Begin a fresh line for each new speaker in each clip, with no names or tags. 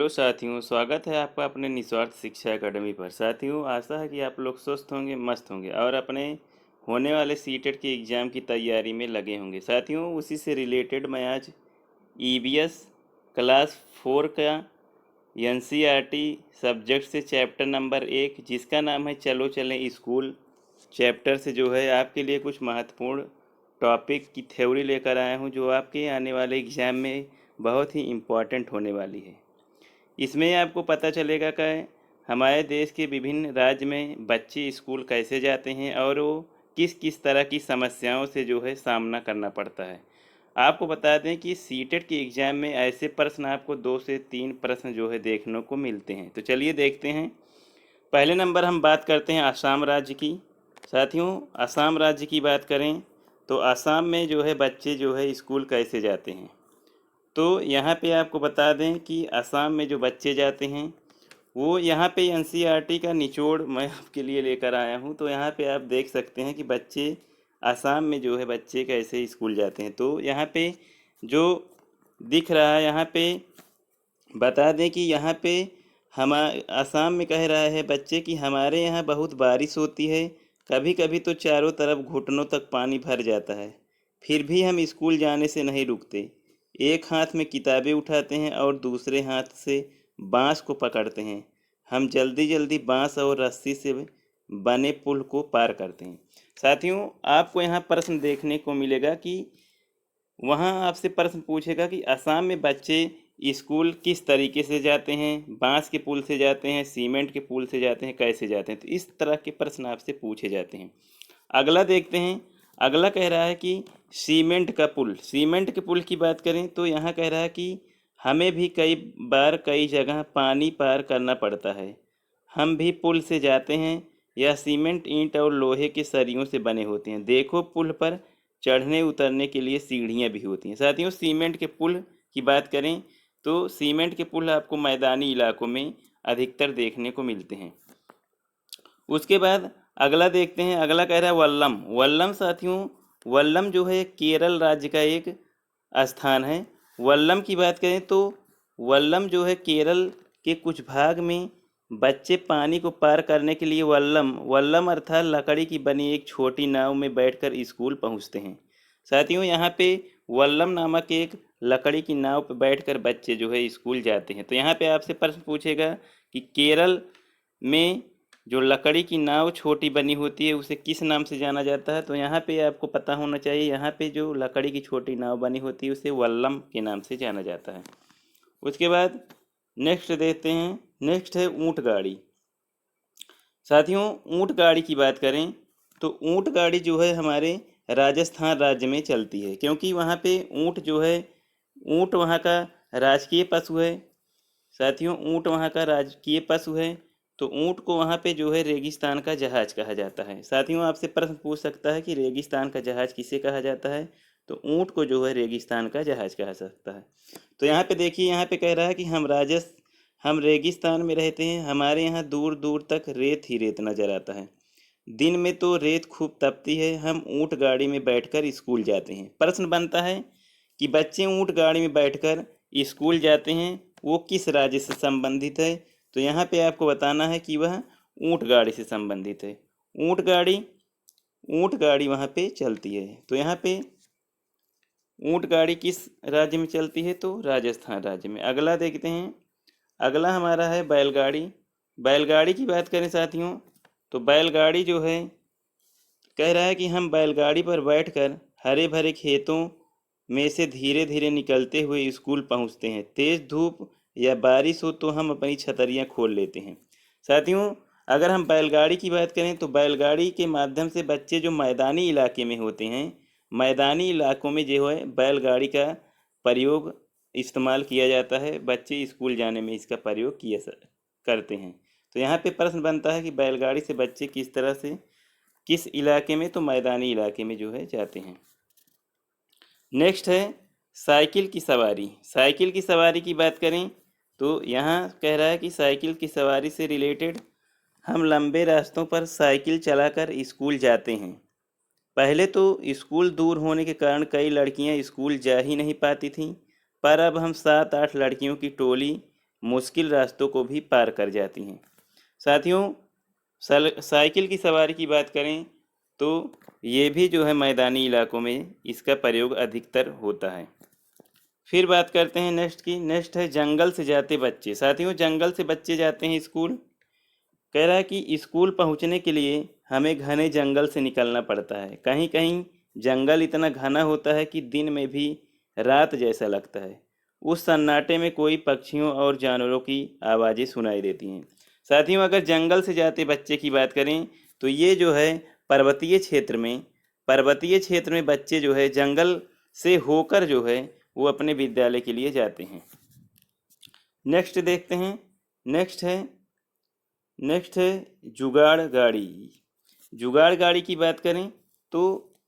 Hello साथियों, स्वागत है आपका अपने निस्वार्थ शिक्षा एकेडमी पर। साथियों, आशा है कि आप लोग स्वस्थ होंगे, मस्त होंगे और अपने होने वाले सीटेट के एग्ज़ाम की तैयारी में लगे होंगे। साथियों, उसी से रिलेटेड मैं आज ईवीएस क्लास 4 का एनसीईआरटी सब्जेक्ट से चैप्टर नंबर 1, जिसका नाम है चलो चलें स्कूल, चैप्टर से जो है आपके लिए कुछ महत्वपूर्ण टॉपिक की थ्योरी लेकर आया हूँ, जो आपके आने वाले एग्ज़ाम में बहुत ही इम्पॉर्टेंट होने वाली है। इसमें आपको पता चलेगा कि हमारे देश के विभिन्न राज्य में बच्चे स्कूल कैसे जाते हैं और वो किस किस तरह की समस्याओं से जो है सामना करना पड़ता है। आपको बता दें कि सीटेट के एग्ज़ाम में ऐसे प्रश्न आपको 2 से 3 प्रश्न जो है देखने को मिलते हैं। तो चलिए देखते हैं। पहले नंबर हम बात करते हैं आसाम राज्य की। साथियों, आसाम राज्य की बात करें तो आसाम में जो है बच्चे जो है स्कूल कैसे जाते हैं। तो यहाँ पे आपको बता दें कि असम में जो बच्चे जाते हैं वो यहाँ पे एनसीईआरटी का निचोड़ मैं आपके लिए लेकर आया हूँ। तो यहाँ पे आप देख सकते हैं कि बच्चे असम में जो है बच्चे कैसे स्कूल जाते हैं। तो यहाँ पे जो दिख रहा है, यहाँ पे बता दें कि यहाँ पे हम असम में कह रहा है बच्चे कि हमारे यहाँ बहुत बारिश होती है, कभी कभी तो चारों तरफ घुटनों तक पानी भर जाता है, फिर भी हम स्कूल जाने से नहीं रुकते। एक हाथ में किताबें उठाते हैं और दूसरे हाथ से बांस को पकड़ते हैं। हम जल्दी जल्दी बांस और रस्सी से बने पुल को पार करते हैं। साथियों, आपको यहाँ प्रश्न देखने को मिलेगा कि वहाँ आपसे प्रश्न पूछेगा कि असम में बच्चे स्कूल किस तरीके से जाते हैं, बांस के पुल से जाते हैं, सीमेंट के पुल से जाते हैं, कैसे जाते हैं। तो इस तरह के प्रश्न आपसे पूछे जाते हैं। अगला देखते हैं। अगला कह रहा है कि सीमेंट का पुल। सीमेंट के पुल की बात करें तो यहाँ कह रहा है कि हमें भी कई बार कई जगह पानी पार करना पड़ता है, हम भी पुल से जाते हैं। यह सीमेंट ईंट और लोहे के सरियों से बने होते हैं। देखो, पुल पर चढ़ने उतरने के लिए सीढ़ियाँ भी होती हैं। साथियों, सीमेंट के पुल की बात करें तो सीमेंट के पुल आपको मैदानी इलाकों में अधिकतर देखने को मिलते हैं। उसके बाद अगला देखते हैं। अगला कह रहा है वल्लम। वल्लम साथियों, वल्लम जो है केरल राज्य का एक स्थान है। वल्लम की बात करें तो वल्लम जो है केरल के कुछ भाग में बच्चे पानी को पार करने के लिए वल्लम वल्लम अर्थात लकड़ी की बनी एक छोटी नाव में बैठकर स्कूल पहुंचते हैं। साथियों, यहाँ पे वल्लम नामक एक लकड़ी की नाव पर बैठकर बच्चे जो है स्कूल जाते हैं। तो यहाँ पे आपसे प्रश्न पूछेगा कि केरल में जो लकड़ी की नाव छोटी बनी होती है उसे किस नाम से जाना जाता है। तो यहाँ पे आपको पता होना चाहिए, यहाँ पे जो लकड़ी की छोटी नाव बनी होती है उसे वल्लम के नाम से जाना जाता है। उसके बाद नेक्स्ट देखते हैं। नेक्स्ट है ऊँट गाड़ी। साथियों, ऊँट गाड़ी की बात करें तो ऊँट गाड़ी जो है हमारे राजस्थान राज्य में चलती है, क्योंकि वहाँ पे ऊँट जो है, ऊँट वहाँ का राजकीय पशु है। साथियों, ऊँट वहाँ का राजकीय पशु है। तो ऊँट को वहाँ पे जो है रेगिस्तान का जहाज कहा जाता है। साथियों, आपसे प्रश्न पूछ सकता है कि रेगिस्तान का जहाज किसे कहा जाता है। तो ऊँट को जो है रेगिस्तान का जहाज कहा सकता है। तो यहाँ पे देखिए, यहाँ पे कह रहा है कि हम रेगिस्तान में रहते हैं, हमारे यहाँ दूर दूर तक रेत ही रेत नजर आता है। दिन में तो रेत खूब तपती है, हम ऊँट गाड़ी में बैठकर स्कूल जाते हैं। प्रश्न बनता है कि बच्चे ऊँट गाड़ी में बैठकर स्कूल जाते हैं, वो किस राज्य से संबंधित है। तो यहाँ पे आपको बताना है कि वह ऊँट गाड़ी से संबंधित है। ऊँट गाड़ी वहाँ पे चलती है। तो यहाँ पे ऊँट गाड़ी किस राज्य में चलती है, तो राजस्थान राज्य में। अगला देखते हैं। अगला हमारा है बैलगाड़ी। बैलगाड़ी की बात करें साथियों तो बैलगाड़ी जो है कह रहा है कि हम बैलगाड़ी पर बैठकर हरे भरे खेतों में से धीरे धीरे निकलते हुए स्कूल पहुंचते हैं। तेज धूप या बारिश हो तो हम अपनी छतरियां खोल लेते हैं। साथियों, अगर हम बैलगाड़ी की बात करें तो बैलगाड़ी के माध्यम से बच्चे जो मैदानी इलाके में होते हैं, मैदानी इलाकों में जो है बैलगाड़ी का प्रयोग इस्तेमाल किया जाता है। बच्चे स्कूल जाने में इसका प्रयोग करते हैं। तो यहाँ पे प्रश्न बनता है कि बैलगाड़ी से बच्चे किस तरह से किस इलाके में, तो मैदानी इलाके में जो है जाते हैं। नेक्स्ट है साइकिल की सवारी। साइकिल की सवारी की बात करें तो यहाँ कह रहा है कि साइकिल की सवारी से रिलेटेड हम लंबे रास्तों पर साइकिल चलाकर स्कूल जाते हैं। पहले तो स्कूल दूर होने के कारण कई लड़कियां स्कूल जा ही नहीं पाती थीं, पर अब हम 7-8 लड़कियों की टोली मुश्किल रास्तों को भी पार कर जाती हैं। साथियों, साइकिल की सवारी की बात करें तो ये भी जो है मैदानी इलाकों में इसका प्रयोग अधिकतर होता है। फिर बात करते हैं नेक्स्ट की। नेक्स्ट है जंगल से जाते बच्चे। साथियों, जंगल से बच्चे जाते हैं स्कूल। कह रहा है कि स्कूल पहुंचने के लिए हमें घने जंगल से निकलना पड़ता है। कहीं कहीं जंगल इतना घना होता है कि दिन में भी रात जैसा लगता है। उस सन्नाटे में कोई पक्षियों और जानवरों की आवाज़ें सुनाई देती हैं। साथियों, अगर जंगल से जाते बच्चे की बात करें तो ये जो है पर्वतीय क्षेत्र में बच्चे जो है जंगल से होकर जो है वो अपने विद्यालय के लिए जाते हैं। नेक्स्ट देखते हैं। नेक्स्ट है नेक्स्ट है जुगाड़ गाड़ी। जुगाड़ गाड़ी की बात करें तो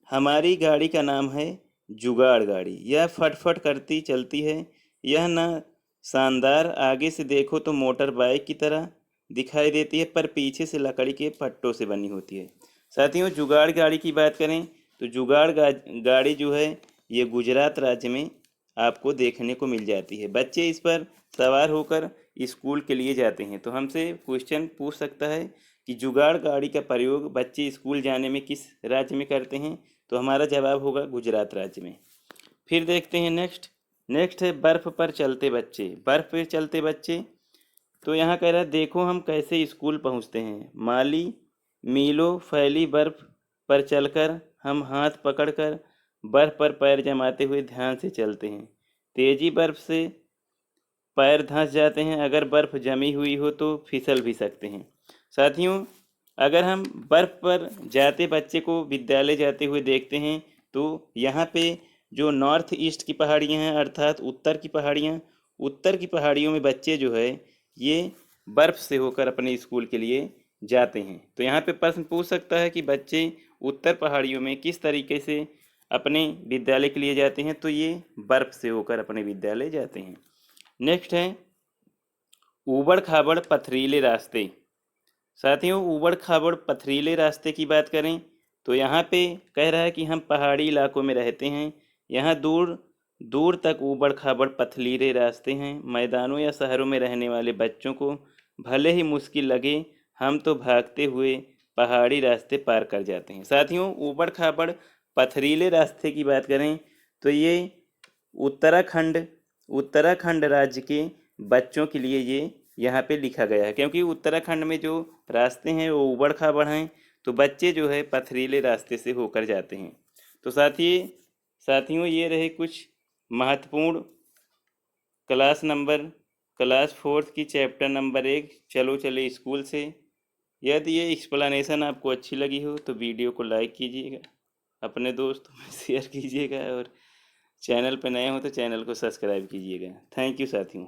हमारी गाड़ी का नाम है जुगाड़ गाड़ी। यह फटफट करती चलती है। यह ना शानदार, आगे से देखो तो मोटर बाइक की तरह दिखाई देती है, पर पीछे से लकड़ी के पट्टों से बनी होती है। साथियों, जुगाड़ गाड़ी की बात करें तो गाड़ी जो है ये गुजरात राज्य में आपको देखने को मिल जाती है। बच्चे इस पर सवार होकर स्कूल के लिए जाते हैं। तो हमसे क्वेश्चन पूछ सकता है कि जुगाड़ गाड़ी का प्रयोग बच्चे स्कूल जाने में किस राज्य में करते हैं, तो हमारा जवाब होगा गुजरात राज्य में। फिर देखते हैं नेक्स्ट है बर्फ़ पर चलते बच्चे। बर्फ़ पर चलते बच्चे, तो यहाँ कह रहा है देखो हम कैसे स्कूल पहुँचते हैं। माली मीलों फैली बर्फ़ पर चलकर हम हाथ पकड़कर बर्फ़ पर पैर जमाते हुए ध्यान से चलते हैं। तेज़ी बर्फ़ से पैर धंस जाते हैं। अगर बर्फ़ जमी हुई हो तो फिसल भी सकते हैं। साथियों, अगर हम बर्फ़ पर जाते बच्चे को विद्यालय जाते हुए देखते हैं तो यहाँ पे जो नॉर्थ ईस्ट की पहाड़ियाँ हैं, अर्थात उत्तर की पहाड़ियों में बच्चे जो है ये बर्फ़ से होकर अपने स्कूल के लिए जाते हैं। तो यहाँ पे प्रश्न पूछ सकता है कि बच्चे उत्तर पहाड़ियों में किस तरीके से अपने विद्यालय के लिए जाते हैं, तो ये बर्फ़ से होकर अपने विद्यालय जाते हैं। नेक्स्ट है ऊबड़ खाबड़ पथरीले रास्ते। साथियों, ऊबड़ खाबड़ पथरीले रास्ते की बात करें तो यहाँ पे कह रहा है कि हम पहाड़ी इलाकों में रहते हैं। यहाँ दूर दूर तक ऊबड़ खाबड़ पथरीले रास्ते हैं। मैदानों या शहरों में रहने वाले बच्चों को भले ही मुश्किल लगे, हम तो भागते हुए पहाड़ी रास्ते पार कर जाते हैं। साथियों, ऊबड़ खाबड़ पथरीले रास्ते की बात करें तो ये उत्तराखंड उत्तराखंड राज्य के बच्चों के लिए ये यहाँ पे लिखा गया है, क्योंकि उत्तराखंड में जो रास्ते हैं वो ऊबड़ खाबड़ हैं, तो बच्चे जो है पथरीले रास्ते से होकर जाते हैं। तो साथियों, ये रहे कुछ महत्वपूर्ण क्लास 4 की चैप्टर नंबर 1 चलो चले स्कूल से। यदि ये एक्सप्लेनेशन आपको अच्छी लगी हो तो वीडियो को लाइक कीजिएगा, अपने दोस्तों में शेयर कीजिएगा, और चैनल पर नए हो तो चैनल को सब्सक्राइब कीजिएगा। थैंक यू साथियों।